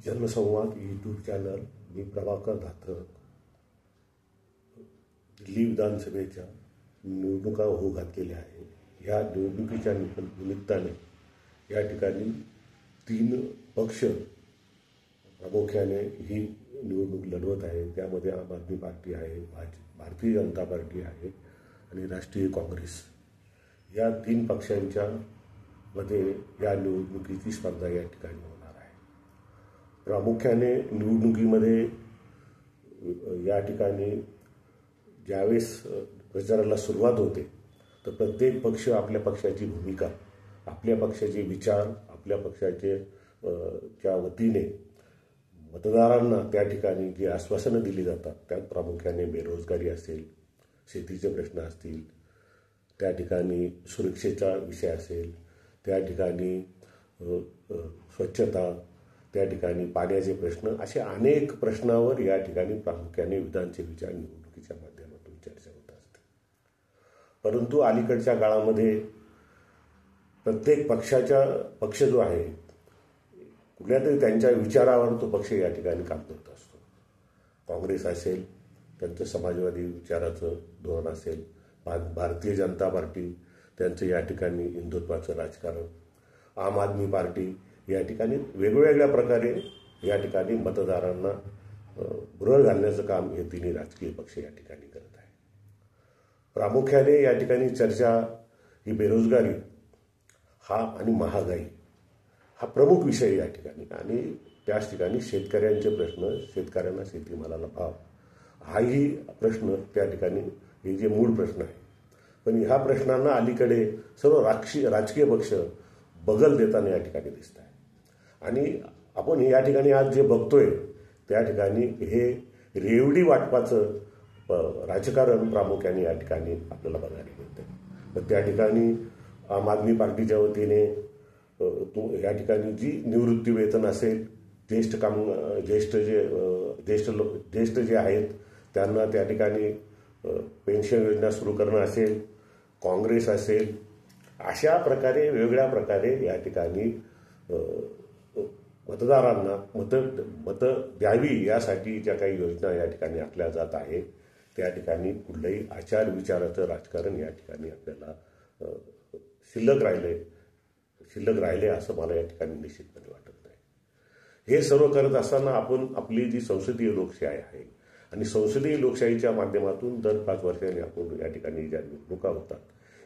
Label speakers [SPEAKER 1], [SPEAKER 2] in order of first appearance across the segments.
[SPEAKER 1] जनसंवाद YouTube channel मी प्रभाकर धात्रक. दिल्ली विधानसभेच्या निवडणुका होऊ घातलेल्या आहेत. ह्या निवडणुकीच्या निमित्ताने या ठिकाणी 3 पक्ष प्रामुख्याने ही निवडणूक लढवत आहे. त्यामध्ये आम आदमी पार्टी आहे, भारतीय जनता पार्टी आहे आणि राष्ट्रीय काँग्रेस. या 3 पक्षांच्या मध्ये या निवडणुकीची स्पर्धा या ठिकाणी होणार आहे. प्रामुख्याने निवडणुकीमध्ये या ठिकाणी ज्यावेळेस प्रचाराला सुरुवात होते तर प्रत्येक पक्ष आपल्या पक्षाची भूमिका, आपल्या पक्षाचे विचार, आपल्या पक्षाचे च्या वतीने मतदारांना त्या ठिकाणी जी आश्वासनं दिली जातात त्यात प्रामुख्याने बेरोजगारी असेल, शेतीचे प्रश्न असतील, त्या ठिकाणी सुरक्षेचा विषय असेल, त्या ठिकाणी स्वच्छता, त्या ठिकाणी पाण्याचे प्रश्न, असे अनेक प्रश्नावर या ठिकाणी प्रामुख्याने विधानसभेच्या निवडणुकीच्या माध्यमातून चर्चा होत असते. परंतु अलीकडच्या काळामध्ये प्रत्येक पक्ष जो आहे कुठल्या तरी त्यांच्या विचारावर तो पक्ष या ठिकाणी काम करत असतो. काँग्रेस असेल, त्यांचं समाजवादी विचाराचं धोरण असेल, भारतीय जनता पार्टी त्यांचं या ठिकाणी हिंदुत्वाचं राजकारण, आम आदमी पार्टी या ठिकाणी वेगवेगळ्या प्रकारे या ठिकाणी मतदारांना भुरळ घालण्याचं काम हे तिन्ही राजकीय पक्ष या ठिकाणी करत आहे. प्रामुख्याने या ठिकाणी चर्चा ही बेरोजगारी हा आणि महागाई हा प्रमुख विषय या ठिकाणी, आणि त्याच ठिकाणी शेतकऱ्यांचे प्रश्न, शेतकऱ्यांना शेतीमालाला भाव हाही प्रश्न त्या ठिकाणी हे जे मूळ प्रश्न आहे. पण ह्या प्रश्नांना अलीकडे सर्व राजकीय पक्ष बगल देताना या ठिकाणी दिसत आहे. आणि आपण या ठिकाणी आज जे बघतोय त्या ठिकाणी हे रेवडी वाटपाचं राजकारण प्रामुख्याने या ठिकाणी आपल्याला बघायला मिळतं. तर त्या ठिकाणी आम आदमी पार्टीच्या वतीने या ठिकाणी जी निवृत्ती वेतन असेल, ज्येष्ठ जे आहेत त्यांना त्या ठिकाणी पेन्शन योजना सुरू करणं असेल, काँग्रेस असेल, अशा प्रकारे वेगवेगळ्या प्रकारे या ठिकाणी मतदारांना मत द्यावी यासाठी ज्या काही योजना या ठिकाणी आखल्या जात आहे त्या ठिकाणी कुठलंही आचार विचाराचं राजकारण या ठिकाणी आपल्याला शिल्लक राहिले असं मला या ठिकाणी निश्चितपणे वाटत नाही. हे सर्व करत असताना आपण आपली जी संसदीय लोकशाही आहे आणि संसदीय लोकशाहीच्या माध्यमातून दर 5 वर्षांनी आपण या ठिकाणी ज्या निवडणुका होतात,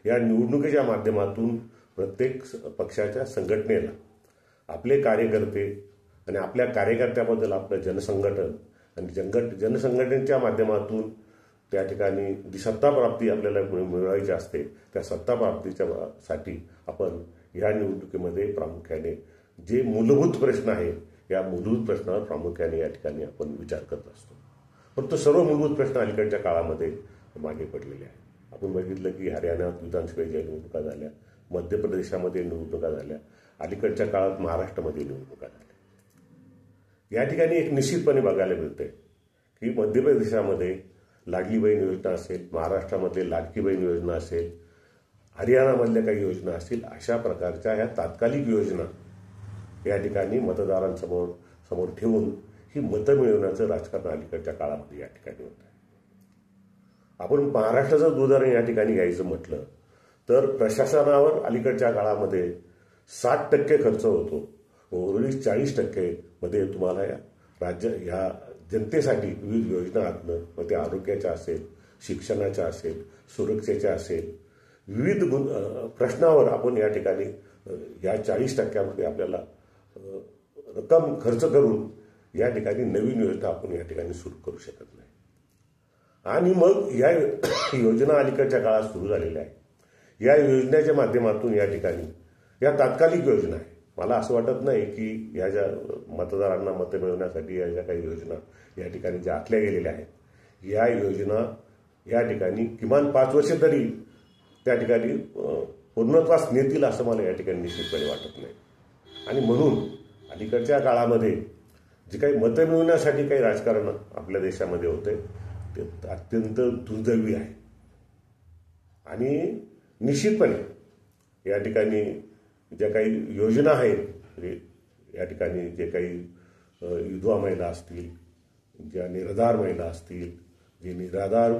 [SPEAKER 1] या निवडणुकीच्या माध्यमातून प्रत्येक पक्षाच्या संघटनेला आपले कार्यकर्ते आणि आपल्या कार्यकर्त्याबद्दल आपलं जनसंघटन आणि जनसंघटनेच्या माध्यमातून त्या ठिकाणी जी सत्ताप्राप्ती आपल्याला मिळवायची असते त्या सत्ताप्राप्तीच्या साठी आपण ह्या निवडणुकीमध्ये प्रामुख्याने जे मूलभूत प्रश्न आहेत या मूलभूत प्रश्नावर प्रामुख्याने या ठिकाणी आपण विचार करत असतो. पण तो सर्व मूलभूत प्रश्न अलीकडच्या काळामध्ये मागे पडलेले आहेत. आपण बघितलं की हरियाणात विधानसभेच्या निवडणुका झाल्या, मध्य प्रदेशामध्ये निवडणुका झाल्या, अलीकडच्या काळात महाराष्ट्रामध्ये निवडणुका झाल्या. या ठिकाणी एक निश्चितपणे बघायला मिळते की मध्य प्रदेशामध्ये लाडली बहीण योजना असेल, महाराष्ट्रामध्ये लाडकी बहीण योजना असेल, हरियाणामधल्या काही योजना असतील, अशा प्रकारच्या ह्या तात्कालिक योजना या ठिकाणी मतदारांसमोर ठेवून ही मतं मिळवण्याचं राजकारण अलीकडच्या काळामध्ये या ठिकाणी होत आहे. आपण महाराष्ट्राचं उदाहरण या ठिकाणी घ्यायचं म्हटलं तर प्रशासनावर अलीकडच्या काळामध्ये 60% खर्च होतो, उर्वरित 40% मध्ये तुम्हाला ह्या जनतेसाठी विविध योजना आणणं, मग ते आरोग्याच्या असेल, शिक्षणाच्या असेल, सुरक्षेच्या असेल, विविध प्रश्नावर आपण या ठिकाणी या 40% आपल्याला रक्कम खर्च करून या ठिकाणी नवीन योजना आपण या ठिकाणी सुरू करू शकत नाही. आणि मग या योजना अलीकडच्या काळात सुरू झालेल्या आहेत. या योजनेच्या माध्यमातून या ठिकाणी या तात्कालिक योजना आहे. मला असं वाटत नाही की या ज्या मतदारांना मतं मिळवण्यासाठी या ज्या काही योजना या ठिकाणी ज्या आखल्या गेलेल्या आहेत या योजना या ठिकाणी किमान 5 वर्ष तरी त्या ठिकाणी पूर्णत्वास नेतील असं मला या ठिकाणी निश्चितपणे वाटत नाही. आणि म्हणून अलीकडच्या काळामध्ये जे काही मतं मिळवण्यासाठी काही राजकारण आपल्या देशामध्ये होते ते अत्यंत दुर्दैवी आहे. आणि निश्चितपणे या ठिकाणी ज्या काही योजना आहेत या ठिकाणी जे काही विधवा महिला असतील, ज्या निराधार महिला असतील, जे निराधार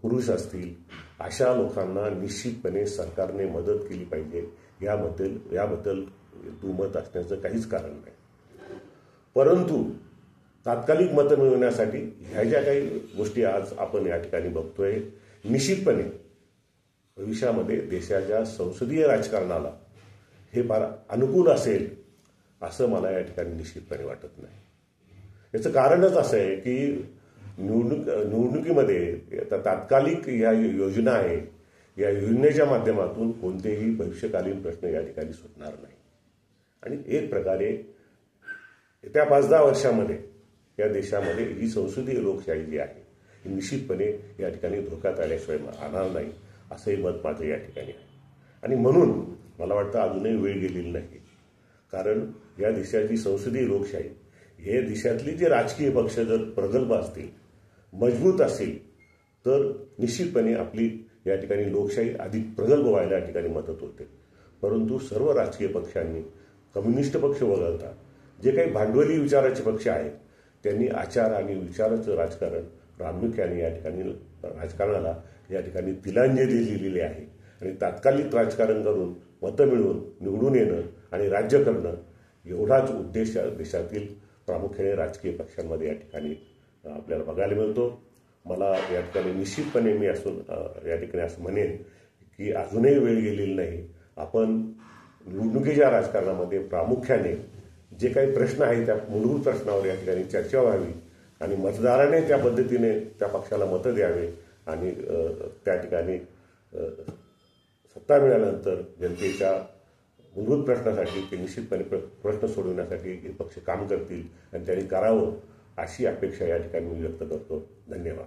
[SPEAKER 1] पुरुष असतील, अशा लोकांना निश्चितपणे सरकारने मदत केली पाहिजे. याबद्दल दुमत असण्याचं काहीच कारण नाही. परंतु तात्कालिक मतं मिळवण्यासाठी ह्या ज्या काही गोष्टी आज आपण या ठिकाणी बघतोय, निश्चितपणे भविष्यामध्ये देशाच्या संसदीय राजकारणाला हे फार अनुकूल असेल असं मला या ठिकाणी निश्चितपणे वाटत नाही. याचं कारणच असं आहे की निवडणुकीमध्ये तात्कालिक या योजना आहे, या योजनेच्या माध्यमातून कोणतेही भविष्यकालीन प्रश्न या ठिकाणी सुटणार नाही. आणि एक प्रकारे येत्या 5-10 वर्षामध्ये या देशामध्ये ही संसदीय लोकशाही जी आहे ही निश्चितपणे या ठिकाणी धोक्यात आल्याशिवाय राहणार नाही, असंही मत माझं या ठिकाणी आहे. आणि म्हणून मला वाटतं अजूनही वेळ गेलेली नाही. कारण या देशाची संसदीय लोकशाही, हे देशातली जे राजकीय पक्ष जर प्रगल्भ असतील, मजबूत असतील, तर निश्चितपणे आपली या ठिकाणी लोकशाही अधिक प्रगल्भ व्हायला या ठिकाणी मदत होते. परंतु सर्व राजकीय पक्षांनी, कम्युनिस्ट पक्ष वगळता जे काही भांडवली विचाराचे पक्ष आहेत, त्यांनी आचार आणि विचाराचं राजकारण प्रामुख्याने या ठिकाणी राजकारणाला या ठिकाणी तिलांजली दिलेली आहे. आणि तात्कालिक राजकारण करून मतं मिळवून निवडून येणं आणि राज्य करणं एवढाच उद्देश देशातील प्रामुख्याने राजकीय पक्षांमध्ये या ठिकाणी आपल्याला बघायला मिळतो. मला या ठिकाणी निश्चितपणे मी या ठिकाणी असं म्हणेन की अजूनही वेळ गेलेली नाही. आपण निवडणुकीच्या राजकारणामध्ये प्रामुख्याने जे काही प्रश्न आहेत त्या मूलभूत प्रश्नावर या ठिकाणी चर्चा व्हावी आणि मतदाराने त्या पद्धतीने त्या पक्षाला मतं द्यावे आणि त्या ठिकाणी सत्ता मिळाल्यानंतर जनतेच्या मूलभूत प्रश्नासाठी ते निश्चितपणे प्रश्न सोडवण्यासाठी हे पक्ष काम करतील आणि त्यांनी करावं अशी अपेक्षा या ठिकाणी मी व्यक्त करतो. धन्यवाद.